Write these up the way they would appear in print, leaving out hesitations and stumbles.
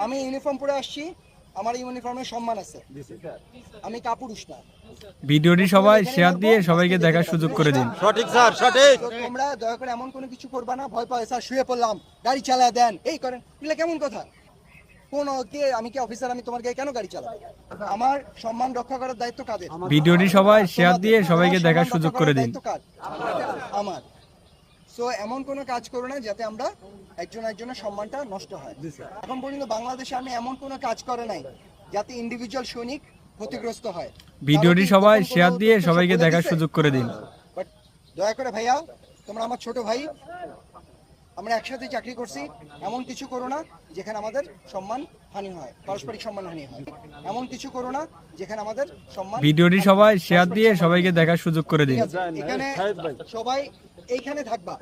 আমি ইউনিফর্ম পরে আসছি, আমার ইউনিফর্মের সম্মান আছে, আমি কাপুরুষ না। ভিডিওটি সবাই শেয়ার দিয়ে সবাইকে দেখার সুযোগ করে দিন। সঠিক স্যার, সঠিক। তো তোমরা দয়া করে এমন কোনো কিছু করবা না, ভয় পায় স্যার শুয়ে পড়লাম গাড়ি চালায় দেন এই করেন, এগুলো কেমন কথা? কোন কে আমি কি অফিসার, আমি তোমার গায়ে কেন গাড়ি চালাবো? আমার সম্মান রক্ষা করার দায়িত্ব কাদের? ভিডিওটি সবাই শেয়ার দিয়ে সবাইকে দেখার সুযোগ করে দিন। দায়িত্ব কার? আমার। সো এমন কোনো কাজ করো না যাতে আমরা একজন একজনের সম্মানটা নষ্ট হয়। এখন পর্যন্ত বাংলাদেশে আমি এমন কোনো কাজ করে নাই যাতে ইন্ডিভিজুয়াল সৈনিক ক্ষতিগ্রস্ত হয়। ভিডিওটি সবাই শেয়ার দিয়ে সবাইকে দেখার সুযোগ করে দিন। বাট দয়া করে ভাইয়া, তোমরা আমার ছোট ভাই, আমরা একসাথে চাকরি করছি, এমন কিছু করো না যেখানে আমাদের সম্মান হানি হয়, পারস্পরিক সম্মান হানি হয়। এমন কিছু করো না যেখানে আমাদের সম্মান। ভিডিওটি সবাই শেয়ার দিয়ে সবাইকে দেখার সুযোগ করে দিন। এখানে সবাই এইখানে থাকবা,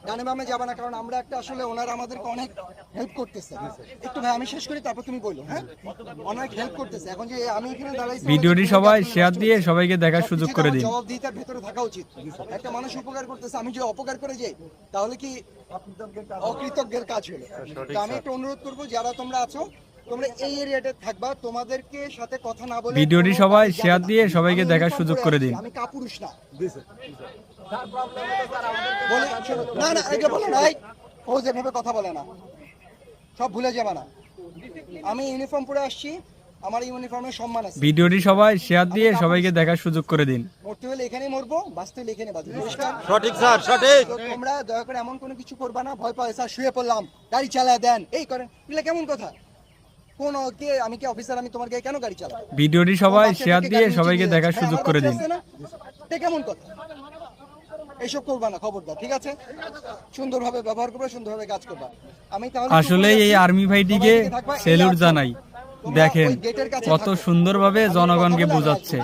ডানে বামে যাবা না, কারণ আমরা একটা আসলে ওনারা আমাদেরকে অনেক হেল্প করতেছে। একটু ভাই আমি শেষ করি, তারপর তুমি বলো। হ্যাঁ, অনেক হেল্প করতেছে। এখন যে আমি এখানে দাঁড়াইছি, ভিডিওটি সবাই শেয়ার দিয়ে সবাইকে দেখার সুযোগ করে দিন। জবাবদিহিতার ভেতরে থাকা উচিত। একটা মানুষ উপকার করতেছে, আমি যদি অপকার করে যাই তাহলে কি অকৃতজ্ঞের কাজ হলো? তো আমি একটা অনুরোধ করবো, যারা তোমরা আছো তোমরা এই এরিয়াতে থাকবা, তোমাদেরকে সাথে কথা না বলে ভিডিওটি সবাই শেয়ার দিয়ে সবাইকে দেখার সুযোগ করে দিন। আমি কাপুরুষ না। বলে না না, এটা বলো না, ও যেভাবে কথা বলে না, সব ভুলে যাবে না। আমি ইউনিফর্ম পরে আসছি, আমার ইউনিফর্মের সম্মান আছে। ভিডিওটি সবাই শেয়ার দিয়ে সবাইকে দেখার সুযোগ করে দিন। মরতে হলে এখানেই মরবো, বাঁচতে হলে এখানে বাঁচবো। পরিষ্কার? সঠিক স্যার, সঠিক। তো তোমরা দয়া করে এমন কোনো কিছু করবা না, ভয় পায় স্যার শুয়ে পড়লাম গাড়ি চালায় দেন এই করেন, এগুলো কেমন কথা? কোন কে আমি কি অফিসার, আমি তোমার গায়ে কেন গাড়ি চালাবো? ভিডিওটি সবাই শেয়ার দিয়ে সবাইকে দেখার সুযোগ করে দিন। এটা কেমন কথা? এইসব করবা না, খবরদার, ঠিক আছে? সুন্দরভাবে ব্যবহার করবে, সুন্দরভাবে কাজ করবা। আমি তাহলে আসলে এই আর্মি ভাইটিকে সেলুট জানাই। দেখেন কত সুন্দরভাবে জনগণকে বোঝাচ্ছে।